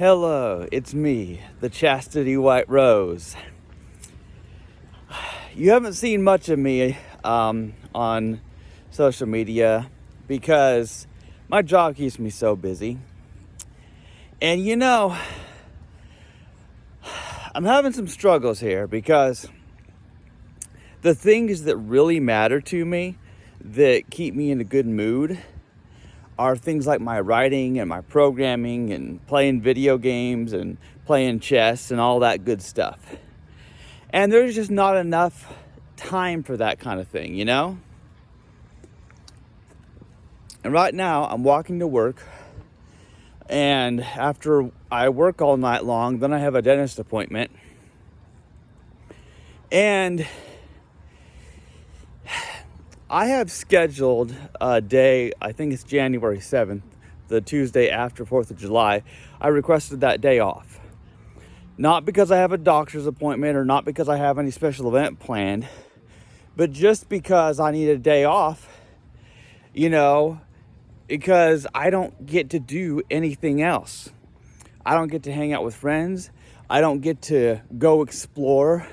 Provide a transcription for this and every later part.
Hello, it's me, the Chastity White Rose. You haven't seen much of me on social media because my job keeps me so busy. And I'm having some struggles here because the things that really matter to me, that keep me in a good mood, are things like my writing and my programming and playing video games and playing chess and all that good stuff. And there's just not enough time for that kind of thing, And right now I'm walking to work, and after I work all night long, then I have a dentist appointment. And I have scheduled a day, I think it's January 7th, the Tuesday after 4th of July. I requested that day off. Not because I have a doctor's appointment or not because I have any special event planned, but just because I need a day off, because I don't get to do anything else. I don't get to hang out with friends. I don't get to go explore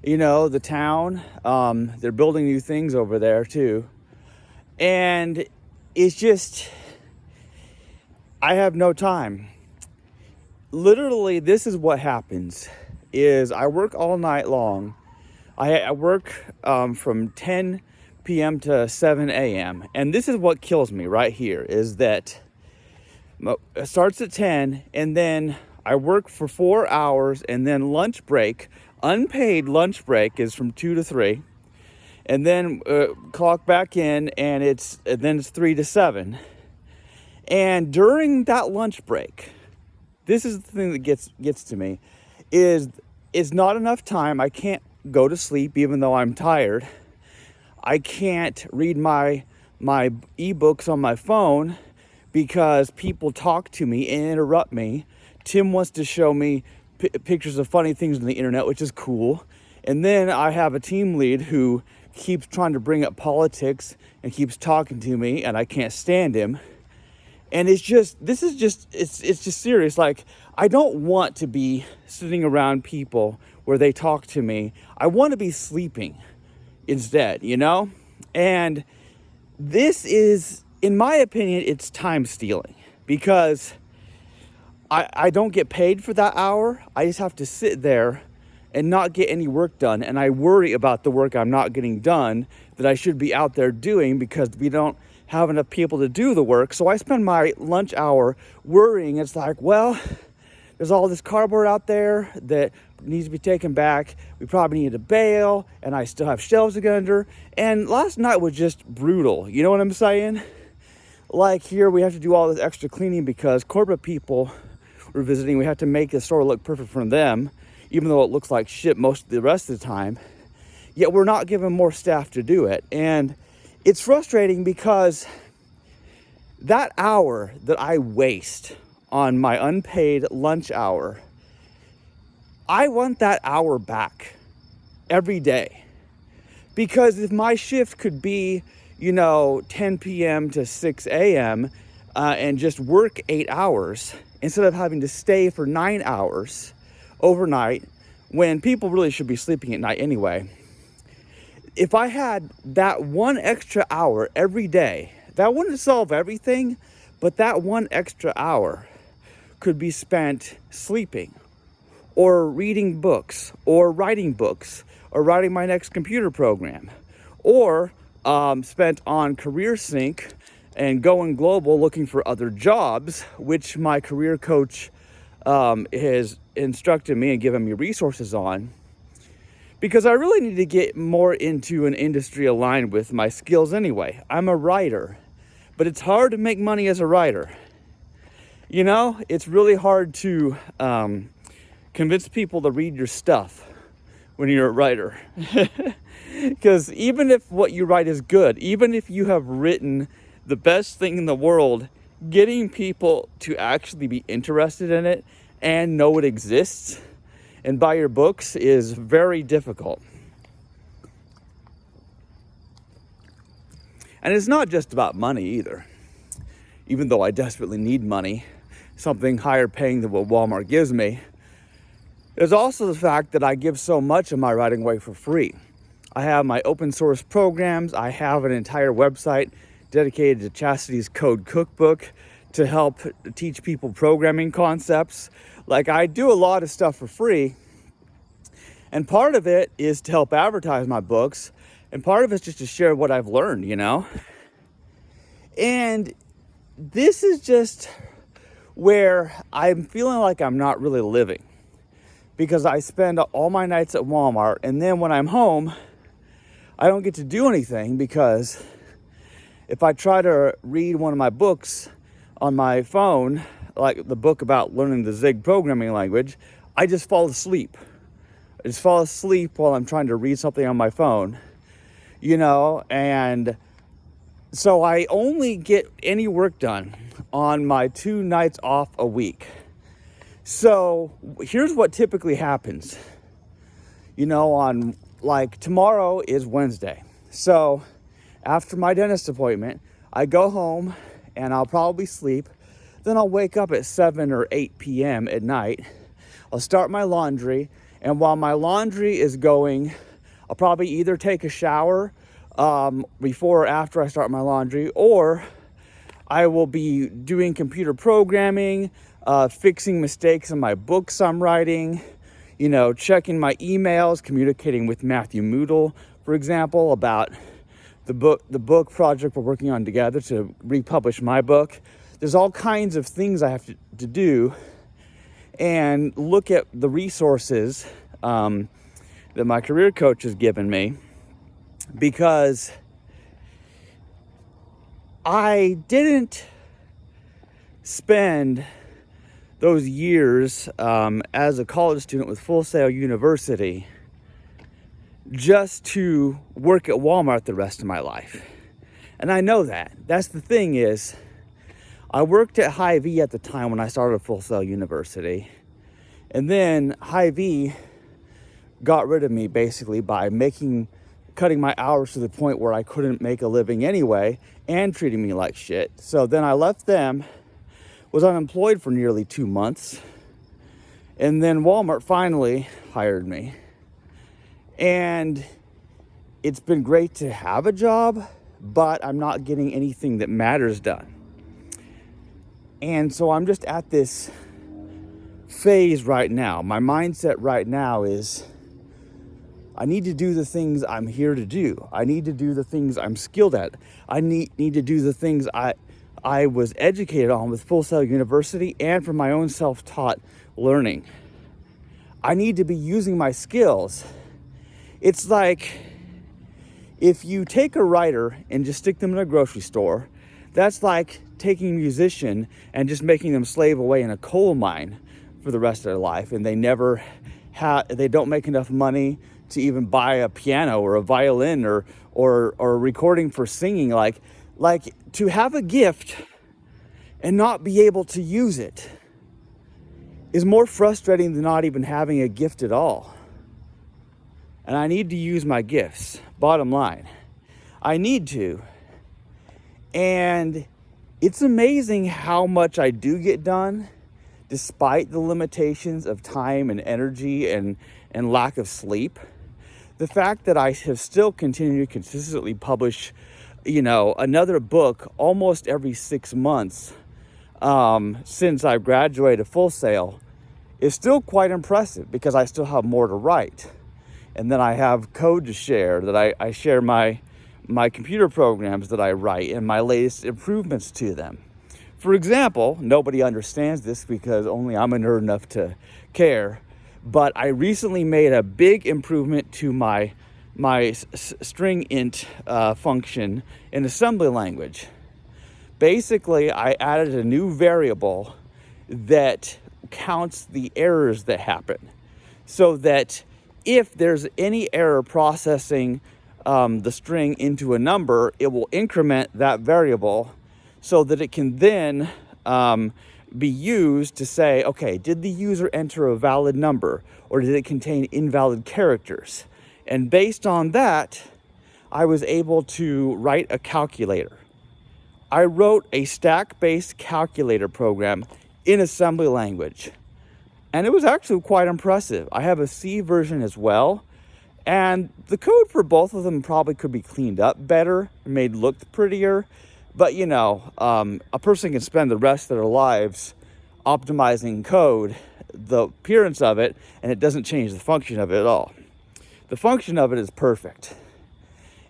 the town. They're building new things over there too. And it's just, I have no time. Literally, this is what happens, is I work all night long. I work from 10 p.m. to 7 a.m. And this is what kills me right here, is that it starts at 10 and then I work for 4 hours, and then lunch break, unpaid lunch break, is from 2 to 3, and then clock back in, and then it's 3 to 7. And during that lunch break, this is the thing that gets to me, is it's not enough time. I can't go to sleep even though I'm tired. I can't read my ebooks on my phone because people talk to me and interrupt me. Tim wants to show me pictures of funny things on the internet, which is cool. And then I have a team lead who keeps trying to bring up politics and keeps talking to me, and I can't stand him. And it's just serious. Like, I don't want to be sitting around people where they talk to me. I want to be sleeping instead, And this is, in my opinion, it's time stealing, because I don't get paid for that hour. I just have to sit there and not get any work done. And I worry about the work I'm not getting done that I should be out there doing, because we don't have enough people to do the work. So I spend my lunch hour worrying. It's like, well, there's all this cardboard out there that needs to be taken back. We probably need to bail, and I still have shelves to get under. And last night was just brutal. You know what I'm saying? Like, here we have to do all this extra cleaning because corporate people we're visiting. We have to make the store look perfect for them, even though it looks like shit most of the rest of the time. Yet we're not given more staff to do it. And it's frustrating because that hour that I waste on my unpaid lunch hour, I want that hour back every day. Because if my shift could be, 10 p.m. to 6 a.m. And just work 8 hours, instead of having to stay for 9 hours overnight, when people really should be sleeping at night anyway. If I had that one extra hour every day, that wouldn't solve everything, but that one extra hour could be spent sleeping, or reading books, or writing my next computer program, or spent on CareerSync and going global looking for other jobs, which my career coach has instructed me and given me resources on, because I really need to get more into an industry aligned with my skills anyway. I'm a writer, but it's hard to make money as a writer. It's really hard to convince people to read your stuff when you're a writer. Because even if what you write is good, even if you have written the best thing in the world, getting people to actually be interested in it and know it exists and buy your books is very difficult. And it's not just about money either, even though I desperately need money something higher paying than what Walmart gives me. There's also the fact that I give so much of my writing away for free. I have my open source programs. I have an entire website dedicated to Chastity's Code Cookbook to help teach people programming concepts. Like, I do a lot of stuff for free. And part of it is to help advertise my books. And part of it's just to share what I've learned, you know? And this is just where I'm feeling like I'm not really living. Because I spend all my nights at Walmart, and then when I'm home, I don't get to do anything, because if I try to read one of my books on my phone, like the book about learning the Zig programming language, I just fall asleep. I just fall asleep while I'm trying to read something on my phone, you know, and so I only get any work done on my 2 nights off a week. So here's what typically happens. You know, on like tomorrow is Wednesday. So after my dentist appointment, I go home and I'll probably sleep. Then I'll wake up at 7 or 8 p.m. at night. I'll start my laundry. And while my laundry is going, I'll probably either take a shower before or after I start my laundry, or I will be doing computer programming, fixing mistakes in my books I'm writing, you know, checking my emails, communicating with Matthew Moodle, for example, about the book project we're working on together to republish my book. There's all kinds of things I have to do, and look at the resources that my career coach has given me, because I didn't spend those years as a college student with Full Sail University just to work at Walmart the rest of my life. And I know that. That's the thing is, I worked at Hy-Vee at the time when I started Full Sail University. And then Hy-Vee got rid of me basically by cutting my hours to the point where I couldn't make a living anyway, and treating me like shit. So then I left them, was unemployed for nearly 2 months, and then Walmart finally hired me. And it's been great to have a job, but I'm not getting anything that matters done. And so I'm just at this phase right now. My mindset right now is, I need to do the things I'm here to do. I need to do the things I'm skilled at. I need to do the things I was educated on with Full Sail University and from my own self-taught learning. I need to be using my skills. It's like if you take a writer and just stick them in a grocery store, that's like taking a musician and just making them slave away in a coal mine for the rest of their life, and they don't make enough money to even buy a piano or a violin or a recording for singing. Like to have a gift and not be able to use it is more frustrating than not even having a gift at all. And I need to use my gifts. Bottom line, I need to. And it's amazing how much I do get done despite the limitations of time and energy and lack of sleep. The fact that I have still continued to consistently publish, you know, another book almost every 6 months since I graduated Full Sail is still quite impressive, because I still have more to write. And then I have code to share, that I share my computer programs that I write and my latest improvements to them. For example, nobody understands this because only I'm a nerd enough to care, but I recently made a big improvement to my string int function in assembly language. Basically, I added a new variable that counts the errors that happen, so that if there's any error processing the string into a number, it will increment that variable so that it can then be used to say, okay, did the user enter a valid number, or did it contain invalid characters? And based on that, I was able to write a calculator. I wrote a stack-based calculator program in assembly language. And it was actually quite impressive. I have a C version as well. And the code for both of them probably could be cleaned up better, made look prettier. But a person can spend the rest of their lives optimizing code, the appearance of it, and it doesn't change the function of it at all. The function of it is perfect.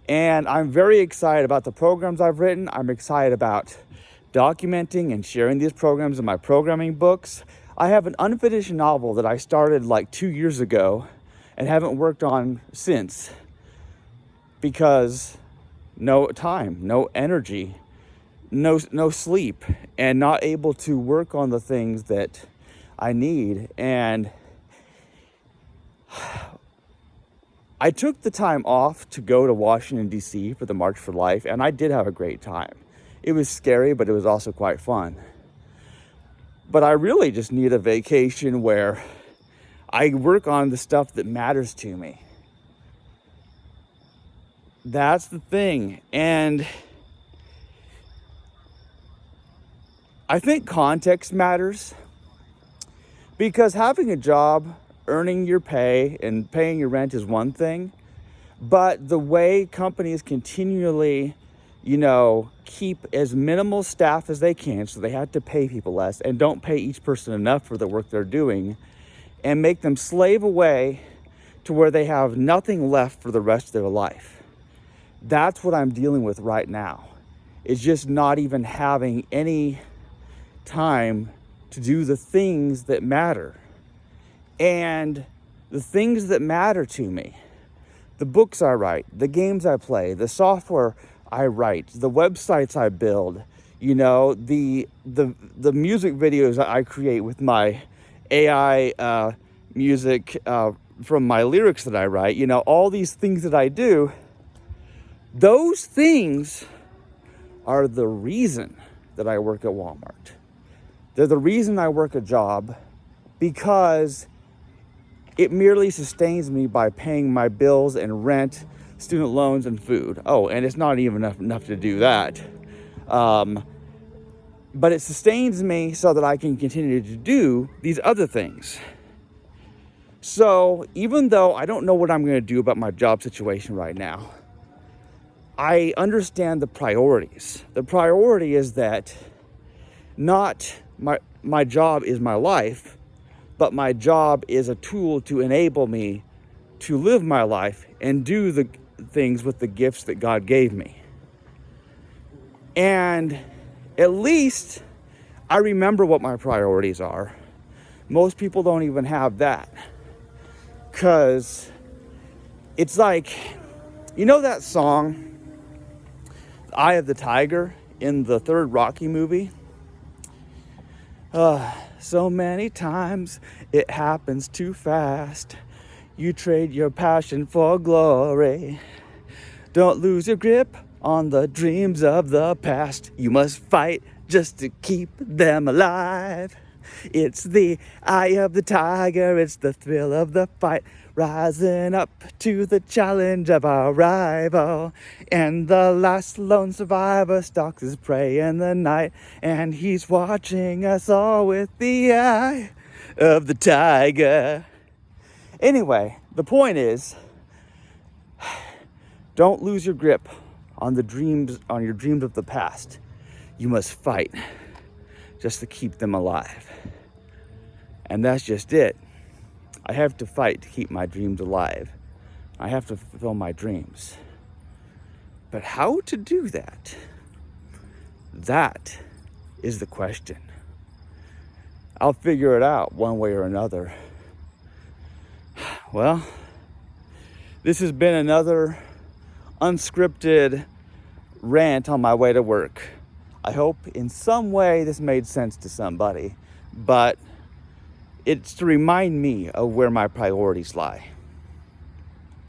And I'm very excited about the programs I've written. I'm excited about documenting and sharing these programs in my programming books. I have an unfinished novel that I started like 2 years ago and haven't worked on since because no time, no energy, no sleep, and not able to work on the things that I need. And I took the time off to go to Washington, D.C. for the March for Life, and I did have a great time. It was scary, but it was also quite fun. But I really just need a vacation where I work on the stuff that matters to me. That's the thing. And I think context matters, because having a job, earning your pay and paying your rent is one thing, but the way companies continually, keep as minimal staff as they can, so they have to pay people less and don't pay each person enough for the work they're doing, and make them slave away to where they have nothing left for the rest of their life. That's what I'm dealing with right now. It's just not even having any time to do the things that matter. And the things that matter to me, the books I write, the games I play, the software I write, the websites I build, the music videos I create with my AI music from my lyrics that I write, all these things that I do, those things are the reason that I work at Walmart. They're the reason I work a job, because it merely sustains me by paying my bills and rent, student loans, and food. Oh, and it's not even enough to do that. But it sustains me so that I can continue to do these other things. So even though I don't know what I'm going to do about my job situation right now, I understand the priorities. The priority is that not my job is my life, but my job is a tool to enable me to live my life and do the things with the gifts that God gave me. And at least I remember what my priorities are. Most people don't even have that, because it's like, that song, Eye of the Tiger, in the third Rocky movie? So many times it happens too fast. You trade your passion for glory. Don't lose your grip on the dreams of the past. You must fight just to keep them alive. It's the eye of the tiger, it's the thrill of the fight, rising up to the challenge of our rival. And the last lone survivor stalks his prey in the night, and he's watching us all with the eye of the tiger. Anyway, the point is, don't lose your grip on your dreams of the past. You must fight just to keep them alive. And that's just it. I have to fight to keep my dreams alive. I have to fulfill my dreams. But how to do that? That is the question. I'll figure it out one way or another. Well, this has been another unscripted rant on my way to work. I hope in some way this made sense to somebody, but it's to remind me of where my priorities lie.